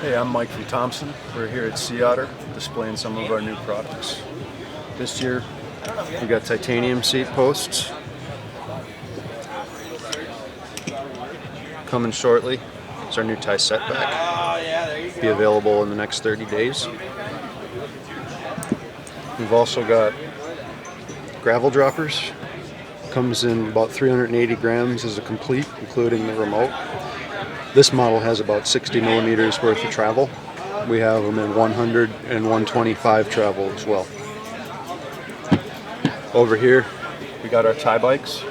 Hey, I'm Mike from Thomson. We're here at Otter displaying some of our new products. This year, we got titanium seat posts. Coming shortly. It's our new tie setback. Be available in the next 30 days. We've also got gravel droppers. Comes in about 380 grams as a complete, including the remote. This model has about 60 millimeters worth of travel. We have them in 100 and 125 travel as well. Over here, we got our tie bikes.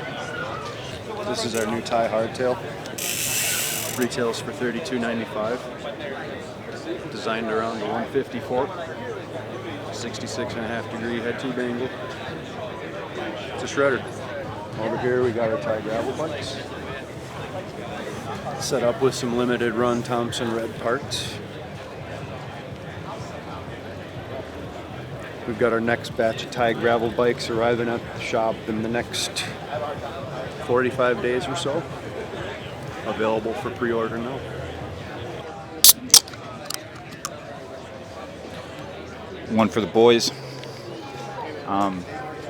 This is our new tie hardtail. Retails for $32.95. Designed around the 150 fork. 66.5 degree head tube angle. It's a shredder. Over here we got our tie gravel bikes. Set up with some limited run Thomson red parts. We've got our next batch of tie gravel bikes arriving at the shop in the next 45 days or so. Available for pre-order now. One for the boys.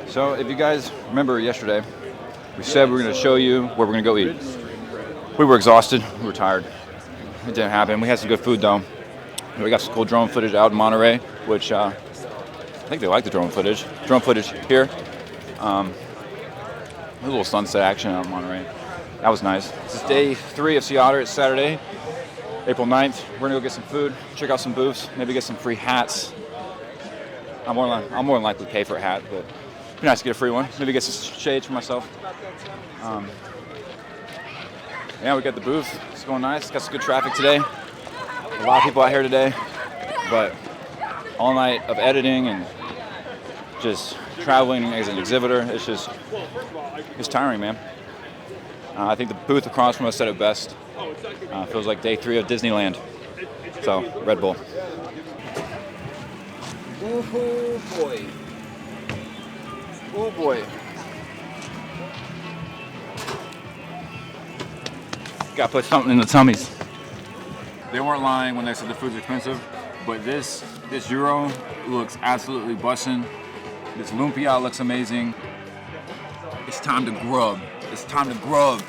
So if you guys remember yesterday, we said we were going to show you where we're going to go eat. We were exhausted. We were tired. It didn't happen. We had some good food though. We got some cool drone footage out in Monterey, which I think they like the drone footage. Drone footage here. A little sunset action out in Monterey. That was nice. This is day 3 of Otter. It's Saturday, April 9th. We're gonna go get some food, check out some booths, maybe get some free hats. I'll more than likely pay for a hat, but it'd be nice to get a free one. Maybe get some shades for myself. Yeah, we got the booth. It's going nice. Got some good traffic today. A lot of people out here today, but all night of editing and just traveling as an exhibitor, it's tiring, man. I think the booth across from us said it best. Feels like day 3 of Disneyland. So, Red Bull. Oh boy. Oh boy. Gotta put something in the tummies. They weren't lying when they said the food's expensive, but this gyro looks absolutely bussin'. This lumpia looks amazing. It's time to grub. It's time to grub.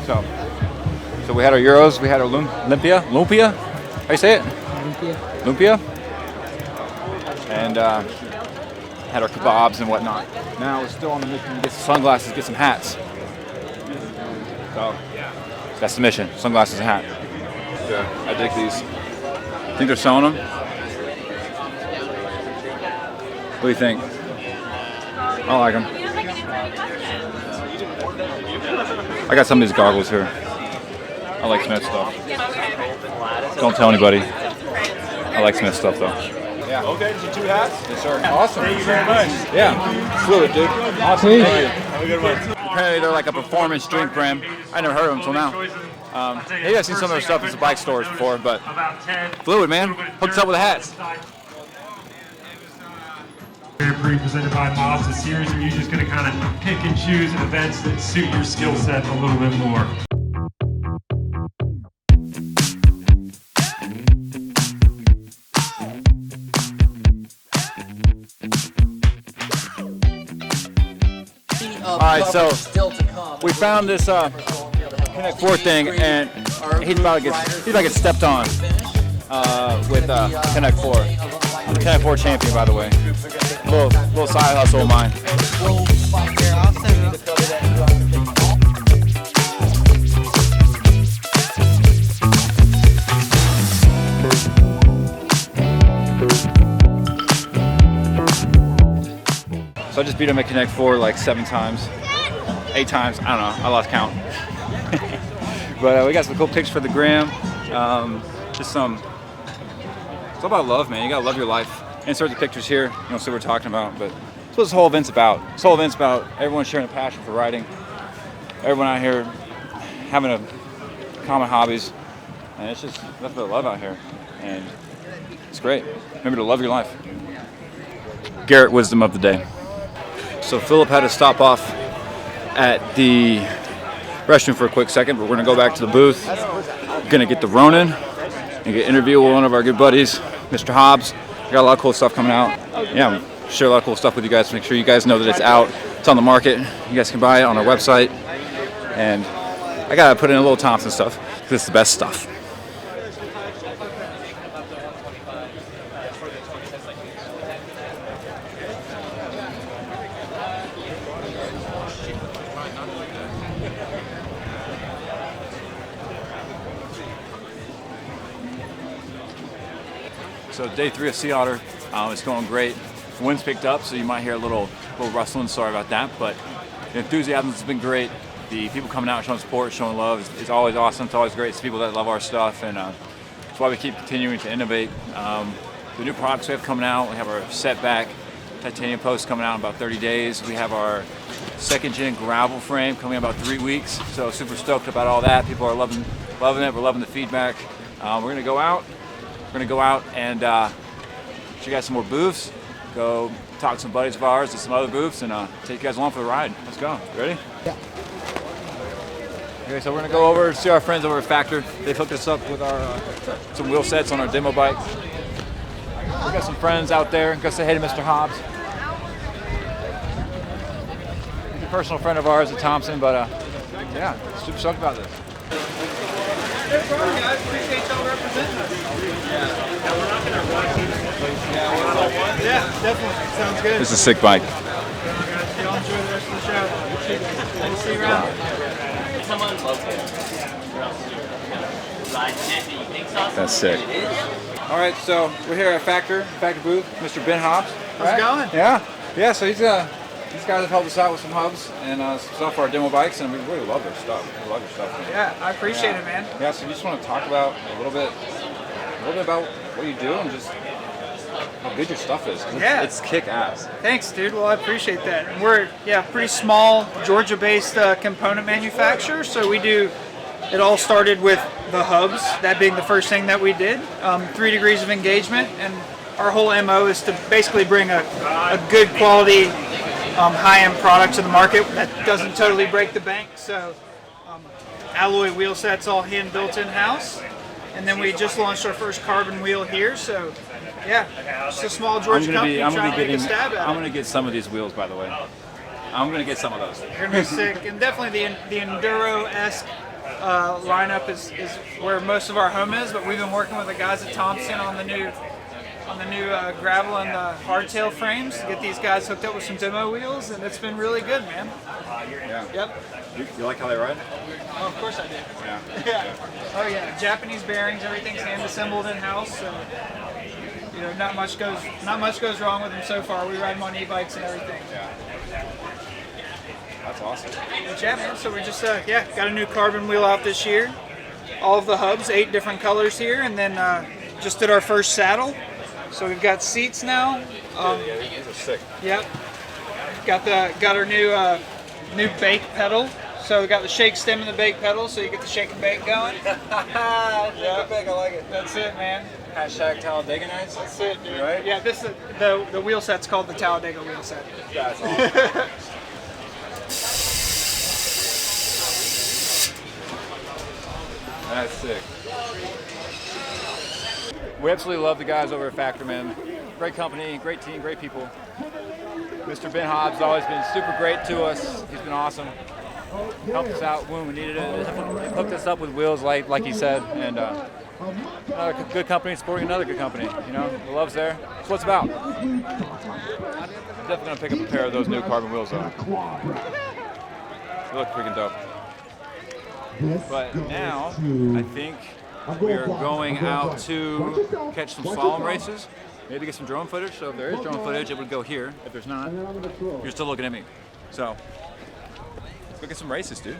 So we had our gyros, we had our lumpia. How you say it? Lumpia. And had our kebabs and whatnot. Now we're still on the mission to get some sunglasses, get some hats. So that's the mission: sunglasses and hat. Yeah, I dig these. Think they're selling them? What do you think? I like them. I got some of these goggles here. I like Smith stuff. Don't tell anybody. I like Smith stuff though. Yeah. Okay, so 2 hats? Yes, sir. Awesome. Thank you very much. Yeah. Fluid, dude. Awesome. Have a good one. Apparently they're like a performance drink brand. I never heard of them until now. Maybe I've seen some of their stuff at the bike stores before, but Fluid, man. Hooked us up with the hats. Presented by Bob's, a series where you're just going to kind of pick and choose events that suit your skill set a little bit more. All right, so we found this Connect 4 thing, and he's about to get stepped on with Connect 4. I'm the Connect 4 champion, by the way. Little side hustle of mine. So I just beat him at Connect 4 like 7 times, 8 times, I don't know, I lost count. But we got some cool pics for the gram. It's all about love, man. You gotta love your life. Insert the pictures here, you know, see what we're talking about. But that's what this whole event's about. This whole event's about everyone sharing a passion for riding. Everyone out here having a common hobbies. And it's just nothing but love out here. And it's great. Remember to love your life. Garrett wisdom of the day. So Philip had to stop off at the restroom for a quick second, but we're gonna go back to the booth. Gonna get the Ronin and get an interview with one of our good buddies, Mr. Hobbs. We got a lot of cool stuff coming out. Yeah, share a lot of cool stuff with you guys. Make sure you guys know that it's out. It's on the market. You guys can buy it on our website. And I gotta put in a little Thomson stuff. This is the best stuff. So day 3 of Sea Otter, it's going great. The wind's picked up, so you might hear a little rustling. Sorry about that, but the enthusiasm has been great. The people coming out, showing support, showing love is always awesome. It's always great. It's people that love our stuff, and that's why we keep continuing to innovate. The new products we have coming out, we have our setback titanium post coming out in about 30 days. We have our 2nd gen gravel frame coming in about 3 weeks. So super stoked about all that. People are loving it. We're loving the feedback. We're gonna go out. We're gonna go out and show you guys some more booths. Go talk to some buddies of ours at some other booths and take you guys along for the ride. Let's go. You ready? Yeah. Okay, so we're gonna go over to see our friends over at Factor. They hooked us up with our some wheel sets on our demo bikes. We got some friends out there. Go say hey to Mr. Hobbs. He's a personal friend of ours at Thomson, but yeah, super stoked about this. Appreciate y'all representing us. Yeah, definitely. Sounds good. This is a sick bike. Y'all enjoy the rest of the show. We'll see you around. That's sick. All right, so we're here at Factor booth. Mr. Ben Hobbs. How's it going? Yeah. So these guys have helped us out with some hubs and some stuff for our demo bikes, and we really love their stuff. We love your stuff. Man. Yeah, I appreciate it, man. Yeah. So you just want to talk about a little bit about what you do and just how good your stuff is. Yeah. It's kick ass. Thanks, dude. Well, I appreciate that. And we're pretty small Georgia-based component manufacturer, so we do. It all started with the hubs, that being the first thing that we did. 3 degrees of engagement, and our whole MO is to basically bring a good quality, high-end product to the market that doesn't totally break the bank. So, alloy wheel sets all hand built in-house, and then we just launched our first carbon wheel here. So, yeah, it's a small Georgia company trying to make a stab at it. I'm gonna get some of these wheels, by the way. I'm gonna get some of those. They're gonna be sick, and definitely the enduro-esque lineup is where most of our home is. But we've been working with the guys at Thomson on the new gravel and the hardtail frames to get these guys hooked up with some demo wheels, and it's been really good, man. Yeah. Yep. You like how they ride? Oh, of course I do. Yeah. Yeah. Oh yeah. Japanese bearings, everything's hand assembled in house, so you know not much goes wrong with them so far. We ride them on e-bikes and everything. Yeah. That's awesome. But yeah, man. So we just got a new carbon wheel out this year. All of the hubs, 8 different colors here, and then just did our first saddle. So we've got seats now. These are sick. Yep. Got our new bake pedal. So we got the shake stem and the bake pedal, so you get the shake and bake going. Yeah, big, I like it. That's it, man. Hashtag Talladega nights. That's it, dude. Right? Yeah, this is the wheel set's called the Talladega Wheel Set. That's awesome. That's sick. We absolutely love the guys over at Factor, man. Great company, great team, great people. Mr. Ben Hobbs has always been super great to us. He's been awesome. Helped us out when we needed it. Hooked us up with wheels, like he said, and another good company supporting another good company. You know, the love's there. That's what it's about. I'm definitely gonna pick up a pair of those new carbon wheels though. They look freaking dope. But now, I think we are going out to catch some slalom races, maybe get some drone footage. So if there is drone footage, it would go here. If there's not, you're still looking at me. So let's go get some races, dude.